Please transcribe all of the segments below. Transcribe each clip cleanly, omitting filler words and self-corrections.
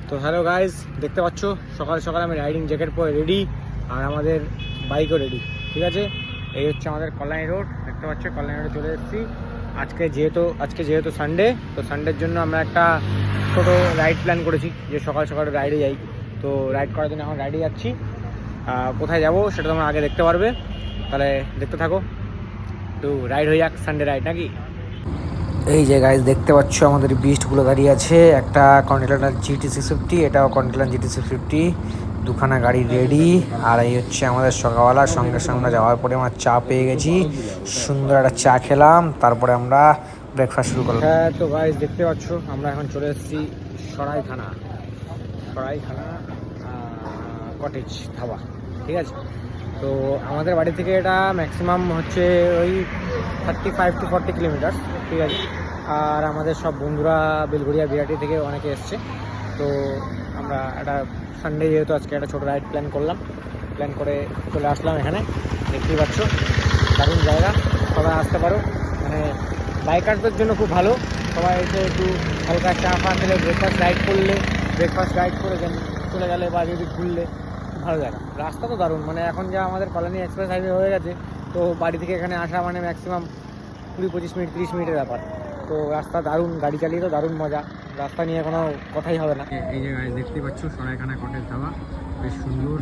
তো hello guys, দেখতে পাচ্ছ সকাল সকাল আমি রাইডিং জ্যাকেট পরে রেডি, আর আমাদের বাইকও রেডি। ঠিক আছে, এই হচ্ছে আমাদের কল্যাণী রোড। দেখতে পাচ্ছ কল্যাণী রোডে চলে এসেছি। আজকে যেহেতু সানডে, তো সানডের জন্য আমরা একটা ছোটো রাইড প্ল্যান করেছি যে সকাল সকাল রাইডে যাই। তো রাইড করার জন্য এখন রাইডে যাচ্ছি। কোথায় যাব সেটা তোমরা আগে দেখতে পারবে, তাহলে দেখতে থাকো। তো রাইড হয়ে যাক, সানডে রাইড নাকি। এই যে গাইজ দেখতে পাচ্ছ আমাদের বিস্টগুলো দাঁড়িয়ে আছে। একটা কন্টিনেন্টাল GT650, এটাও কন্টিনেন্টাল GT650, দুখানা গাড়ি রেডি। আর এই হচ্ছে আমাদের সকালবেলা, সঙ্গে সঙ্গে যাওয়ার পরে আমার চা পেয়ে গেছি, সুন্দর একটা চা খেলাম, তারপরে আমরা ব্রেকফাস্ট শুরু করলাম। হ্যাঁ, তো গাইজ দেখতে পাচ্ছ আমরা এখন চলে এসেছি সরাইখানা কটেজ ধাবা। ঠিক আছে, তো আমাদের বাড়ি থেকে এটা ম্যাক্সিমাম হচ্ছে ওই 35 to 40 কিলোমিটার। ঠিক আছে, আর আমাদের সব বন্ধুরা বেলঘরিয়া বিরাটি থেকে অনেকে এসছে। তো আমরা একটা সানডে যেহেতু আজকে একটা ছোটো রাইড প্ল্যান করে চলে আসলাম এখানে। দেখতেই পাচ্ছ দারুণ জায়গা, সবাই আসতে পারো। মানে বাইকারদের জন্য খুব ভালো, সবাই এসে একটু হালকা চা ফা খেলে ব্রেকফাস্ট রাইড করে চলে গেলে বা যদি ঘুরলে ভালো জায়গা। রাস্তা তো দারুণ, মানে এখন যা আমাদের কল্যাণী এক্সপ্রেস হাইওয়ে হয়ে গেছে, তো বাড়ি থেকে এখানে আসা মানে ম্যাক্সিমাম 20-25 মিনিট 30 মিনিটের ব্যাপার। তো রাস্তা দারুণ, গাড়ি চালিয়ে তো দারুণ মজা, রাস্তা নিয়ে কোনো কথাই হবে না। এই যে গাড়ি দেখতেই পাচ্ছ সরাইখানা কটেজ ধাবা, বেশ সুন্দর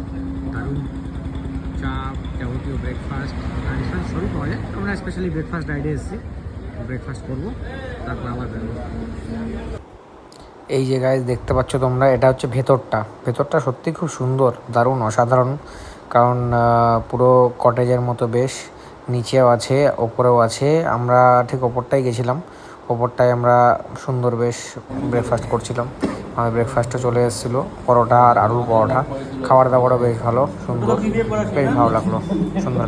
দারুণ চা, যাবতীয় ব্রেকফাস্ট সবই পাওয়া যায়। আমরা স্পেশালি ব্রেকফাস্ট রাইডে এসেছি, ব্রেকফাস্ট করবো, তারপর আবার বেরোবো। এই যে গাইজ দেখতে পাচ্ছ তোমরা, এটা হচ্ছে ভেতরটা সত্যি খুব সুন্দর, দারুণ, অসাধারণ। কারণ পুরো কটেজের মতো বেশ, নিচেও আছে ওপরেও আছে। আমরা ঠিক ওপরটাই গেছিলাম, ওপরটায় আমরা সুন্দর বেশ ব্রেকফাস্ট করছিলাম। আমাদের ব্রেকফাস্টে চলে এসেছিলো পরোটা আর আলুর পরোটা। খাবার দাবারও বেশ ভালো, সুন্দর, বেশ ভালো লাগলো, সুন্দর।